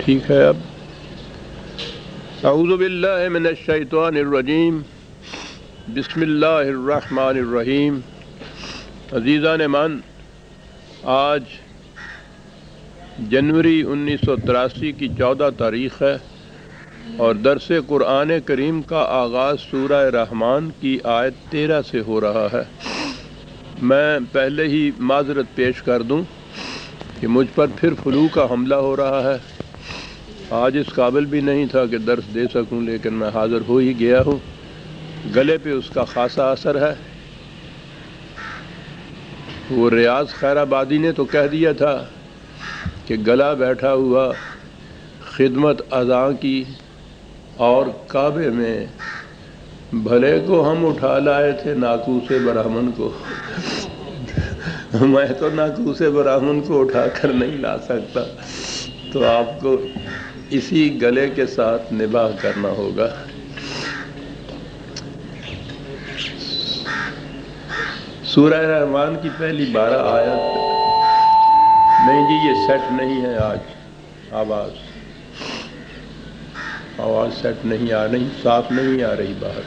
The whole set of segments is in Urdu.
ٹھیک ہے اب اعوذ باللہ من الشیطان الرجیم بسم اللہ الرحمن الرحیم۔ عزیزان من، آج جنوری 1983 کی 14 تاریخ ہے اور درس قرآن کریم کا آغاز سورہ رحمان کی آیت 13 سے ہو رہا ہے۔ میں پہلے ہی معذرت پیش کر دوں کہ مجھ پر پھر فلو کا حملہ ہو رہا ہے۔ آج اس قابل بھی نہیں تھا کہ درس دے سکوں، لیکن میں حاضر ہو ہی گیا ہوں۔ گلے پہ اس کا خاصا اثر ہے۔ وہ ریاض خیر آبادی نے تو کہہ دیا تھا کہ گلا بیٹھا ہوا خدمت اذاں کی اور کعبے میں بھلے کو ہم اٹھا لائے تھے ناقوس برہمن کو۔ میں تو ناقوس برہمن کو اٹھا کر نہیں لا سکتا، تو آپ کو اسی گلے کے ساتھ نباہ کرنا ہوگا۔ سورہ رحمان کی پہلی 12 آیت۔ نہیں جی، یہ سیٹ نہیں ہے آج آواز سیٹ نہیں آ رہی، صاف نہیں آ رہی باہر۔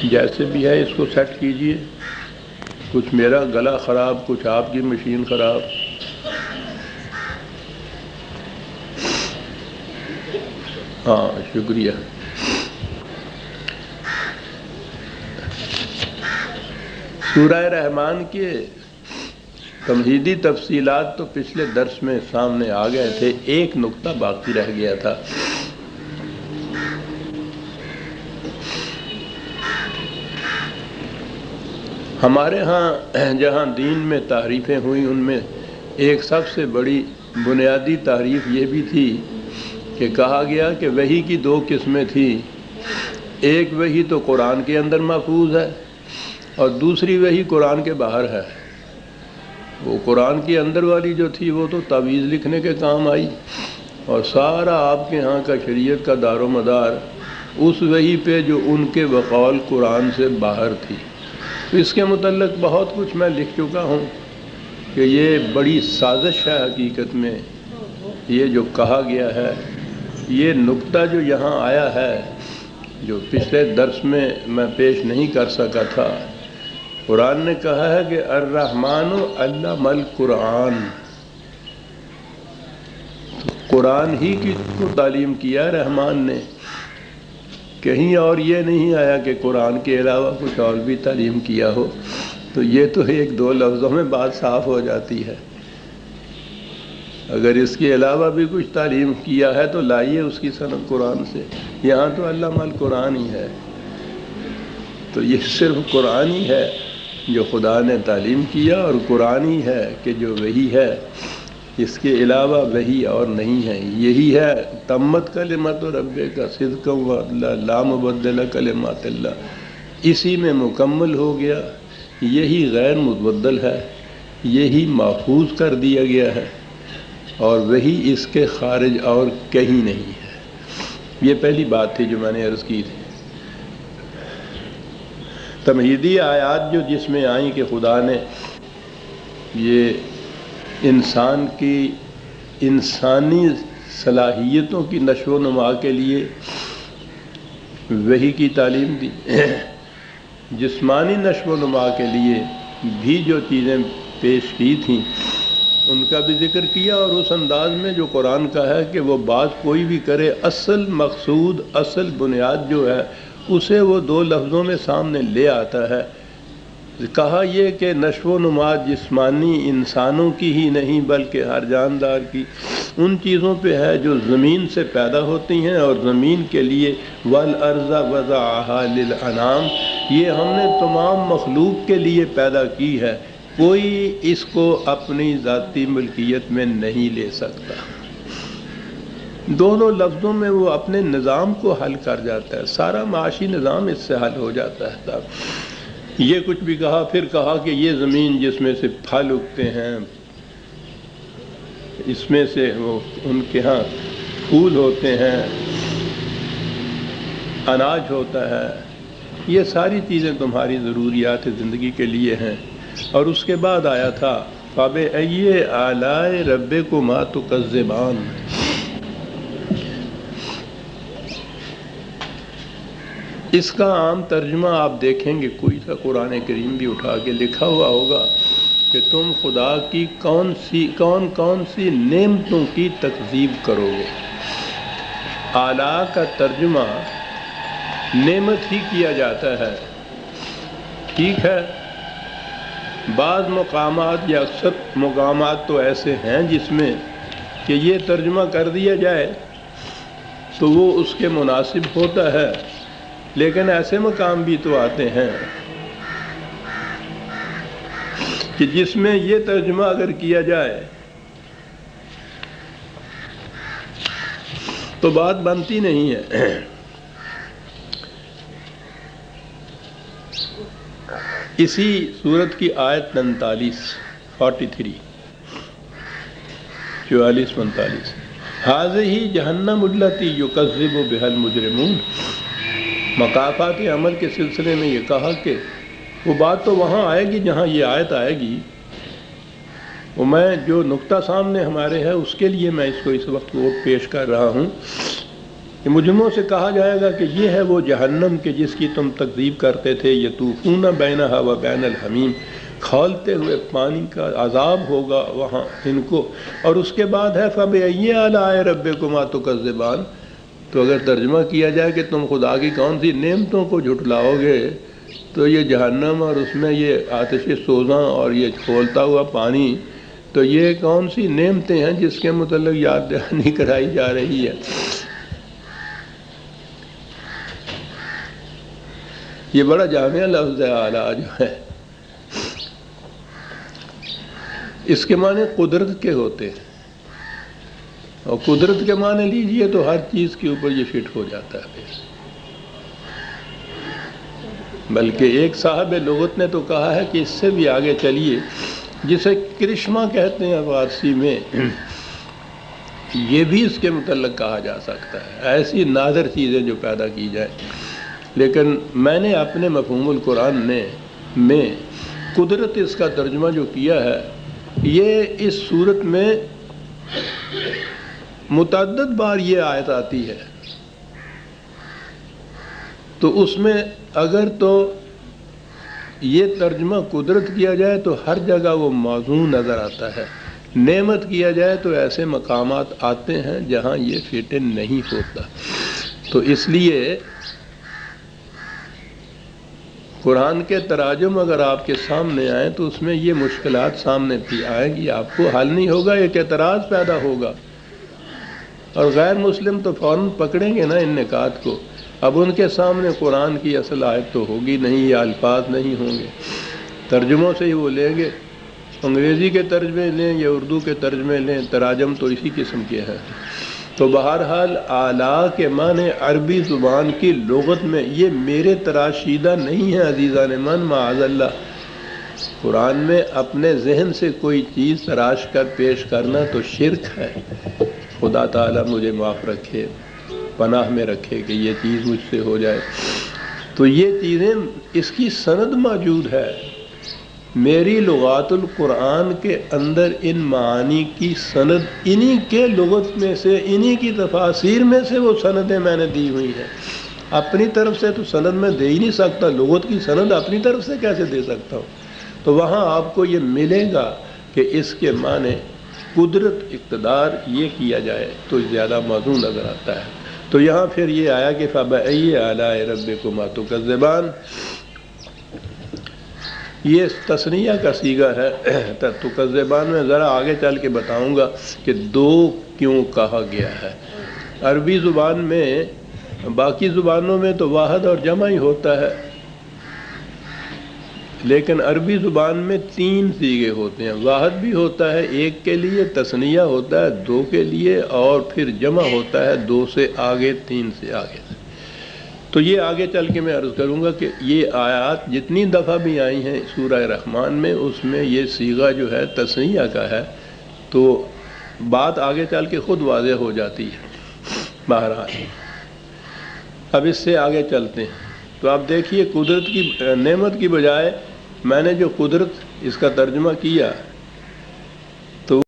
جیسے بھی ہے اس کو سیٹ کیجئے۔ کچھ میرا گلا خراب، کچھ آپ کی مشین خراب۔ ہاں شکریہ۔ سورہ رحمان کے تمہیدی تفصیلات تو پچھلے درس میں سامنے آ گئے تھے، ایک نقطہ باقی رہ گیا تھا۔ ہمارے ہاں جہاں دین میں تعریفیں ہوئیں، ان میں ایک سب سے بڑی بنیادی تعریف یہ بھی تھی کہ کہا گیا کہ وحی کی 2 قسمیں تھیں۔ ایک وحی تو قرآن کے اندر محفوظ ہے اور دوسری وحی قرآن کے باہر ہے۔ وہ قرآن کے اندر والی جو تھی وہ تو تعویذ لکھنے کے کام آئی، اور سارا آپ کے ہاں کا شریعت کا دار و مدار اس وحی پہ جو ان کے بقول قرآن سے باہر تھی۔ اس کے متعلق بہت کچھ میں لکھ چکا ہوں کہ یہ بڑی سازش ہے حقیقت میں۔ یہ جو کہا گیا ہے، یہ نقطہ جو یہاں آیا ہے، جو پچھلے درس میں پیش نہیں کر سکا تھا۔ قرآن نے کہا ہے کہ الرحمن علم القرآن، قرآن ہی کی کو تعلیم کیا رحمان نے۔ کہیں اور یہ نہیں آیا کہ قرآن کے علاوہ کچھ اور بھی تعلیم کیا ہو۔ تو یہ تو 1-2 لفظوں میں بات صاف ہو جاتی ہے۔ اگر اس کے علاوہ بھی کچھ تعلیم کیا ہے تو لائیے اس کی سند قرآن سے۔ یہاں تو علم القرآن ہی ہے، تو یہ صرف قرآن ہی ہے جو خدا نے تعلیم کیا، اور قرآن ہی ہے کہ جو وحی ہے، اس کے علاوہ وحی اور نہیں ہے۔ یہی ہے تمت کلمت ربک صدقا وعدلا لا مبدل کلمات اللہ، اسی میں مکمل ہو گیا۔ یہی غیر مبدل ہے، یہی محفوظ کر دیا گیا ہے، اور وہی اس کے خارج اور کہیں نہیں ہے۔ یہ پہلی بات تھی جو میں نے عرض کی تھی۔ تمہیدی آیات جو جس میں آئیں کہ خدا نے یہ انسان کی انسانی صلاحیتوں کی نشو و نما کے لیے وحی کی تعلیم دی، جسمانی نشو و نما کے لیے بھی جو چیزیں پیش کی تھیں ان کا بھی ذکر کیا، اور اس انداز میں جو قرآن کا ہے کہ وہ بات کوئی بھی کرے، اصل مقصود، اصل بنیاد جو ہے اسے وہ 2 لفظوں میں سامنے لے آتا ہے۔ کہا یہ کہ نشو و نما جسمانی انسانوں کی ہی نہیں بلکہ ہر جاندار کی ان چیزوں پہ ہے جو زمین سے پیدا ہوتی ہیں، اور زمین کے لیے والارض وضعها للانام، یہ ہم نے تمام مخلوق کے لیے پیدا کی ہے، کوئی اس کو اپنی ذاتی ملکیت میں نہیں لے سکتا۔ دونوں لفظوں میں وہ اپنے نظام کو حل کر جاتا ہے، سارا معاشی نظام اس سے حل ہو جاتا ہے۔ یہ کچھ بھی کہا، پھر کہا کہ یہ زمین جس میں سے پھل اگتے ہیں، اس میں سے وہ ان کے ہاں پھول ہوتے ہیں، اناج ہوتا ہے، یہ ساری چیزیں تمہاری ضروریات زندگی کے لیے ہیں۔ اور اس کے بعد آیا تھا فَبِأَيِّ آلَاءِ رَبِّكُمَا تُكَذِّبَانِ۔ اس کا عام ترجمہ آپ دیکھیں گے، کوئی سا قرآن کریم بھی اٹھا کے لکھا ہوا ہوگا کہ تم خدا کی کون کون سی نعمتوں کی تکذیب کرو گے۔ آلاء کا ترجمہ نعمت ہی کیا جاتا ہے، ٹھیک ہے۔ بعض مقامات یا اکثر مقامات تو ایسے ہیں جس میں کہ یہ ترجمہ کر دیا جائے تو وہ اس کے مناسب ہوتا ہے، لیکن ایسے مقام بھی تو آتے ہیں کہ جس میں یہ ترجمہ اگر کیا جائے تو بات بنتی نہیں ہے۔ اسی سورت کی آیت 43 44-45 ھذہ جہنم التی یکذب بہا المجرمون۔ مقافات عمل کے سلسلے میں یہ کہا کہ وہ بات تو وہاں آئے گی جہاں یہ آیت آئے گی، وہ میں جو نقطہ سامنے ہمارے ہے اس کے لیے میں اس کو اس وقت ووٹ پیش کر رہا ہوں کہ مجرموں سے کہا جائے گا کہ یہ ہے وہ جہنم کہ جس کی تم تکذیب کرتے تھے، یطوفون بینہا و بین الحمیم، کھولتے ہوئے پانی کا عذاب ہوگا وہاں ان کو۔ اور اس کے بعد ہے فَبِأَيِّ آلَاءِ رَبِّكُمَا تُكَذِّبَانِ۔ تو اگر ترجمہ کیا جائے کہ تم خدا کی کون سی نعمتوں کو جھٹلاؤ گے، تو یہ جہنم اور اس میں یہ آتش سوزاں اور یہ کھولتا ہوا پانی، تو یہ کون سی نعمتیں ہیں جس کے متعلق یاد دہانی کرائی جا رہی ہے؟ یہ بڑا جامع لفظ ہے اعلیٰ جو ہے، اس کے معنی قدرت کے ہوتے ہیں، اور قدرت کے معنی لیجئے تو ہر چیز کے اوپر یہ فٹ ہو جاتا ہے۔ بلکہ ایک صاحب لغت نے تو کہا ہے کہ اس سے بھی آگے چلیے، جسے کرشمہ کہتے ہیں فارسی میں، یہ بھی اس کے متعلق کہا جا سکتا ہے، ایسی نادر چیزیں جو پیدا کی جائیں۔ لیکن میں نے اپنے مفہوم القرآن میں قدرت اس کا ترجمہ جو کیا ہے، یہ اس صورت میں متعدد بار یہ آیت آتی ہے، تو اس میں اگر تو یہ ترجمہ قدرت کیا جائے تو ہر جگہ وہ موضوع نظر آتا ہے، نعمت کیا جائے تو ایسے مقامات آتے ہیں جہاں یہ فٹ نہیں ہوتا۔ تو اس لیے قرآن کے تراجم اگر آپ کے سامنے آئیں تو اس میں یہ مشکلات سامنے بھی آئیں گی، آپ کو حل نہیں ہوگا، ایک اعتراض پیدا ہوگا، اور غیر مسلم تو فوراً پکڑیں گے نا ان نکات کو۔ اب ان کے سامنے قرآن کی اصل آیت تو ہوگی نہیں، یا الفاظ نہیں ہوں گے، ترجموں سے ہی وہ لیں گے، انگریزی کے ترجمے لیں یا اردو کے ترجمے لیں، تراجم تو اسی قسم کے ہیں۔ تو بہرحال اعلیٰ کے معنی عربی زبان کی لغت میں یہ میرے تراشیدہ نہیں ہے عزیزان من، معاذ اللہ۔ قرآن میں اپنے ذہن سے کوئی چیز تراش کر پیش کرنا تو شرک ہے۔ خدا تعالیٰ مجھے معاف رکھے، پناہ میں رکھے کہ یہ چیز مجھ سے ہو جائے۔ تو یہ چیزیں اس کی سند موجود ہے، میری لغات القرآن کے اندر ان معانی کی سند انہی کے لغت میں سے، انہی کی تفاسیر میں سے وہ سندیں میں نے دی ہوئی ہیں۔ اپنی طرف سے تو سند میں دے ہی نہیں سکتا، لغت کی سند اپنی طرف سے کیسے دے سکتا ہوں؟ تو وہاں آپ کو یہ ملے گا کہ اس کے معنی قدرت، اقتدار یہ کیا جائے تو زیادہ موضوع نظر آتا ہے۔ تو یہاں پھر یہ آیا کہ فَبِأَيِّ آلَاءِ رَبِّكُمَا تُكَذِّبَانِ، یہ تثنیہ کا صیغہ ہے۔ تُكَذِّبَانِ میں ذرا آگے چل کے بتاؤں گا کہ دو کیوں کہا گیا ہے۔ عربی زبان میں، باقی زبانوں میں تو واحد اور جمع ہی ہوتا ہے، لیکن عربی زبان میں تین صیغے ہوتے ہیں، واحد بھی ہوتا ہے ایک کے لیے، تثنیہ ہوتا ہے دو کے لیے، اور پھر جمع ہوتا ہے دو سے آگے، تین سے آگے۔ تو یہ آگے چل کے میں عرض کروں گا کہ یہ آیات جتنی دفعہ بھی آئی ہیں سورہ رحمان میں، اس میں یہ صیغہ جو ہے تثنیہ کا ہے، تو بات آگے چل کے خود واضح ہو جاتی ہے۔ بہرحال اب اس سے آگے چلتے ہیں، تو آپ دیکھیے قدرت کی نعمت کی بجائے میں نے جو قدرت اس کا ترجمہ کیا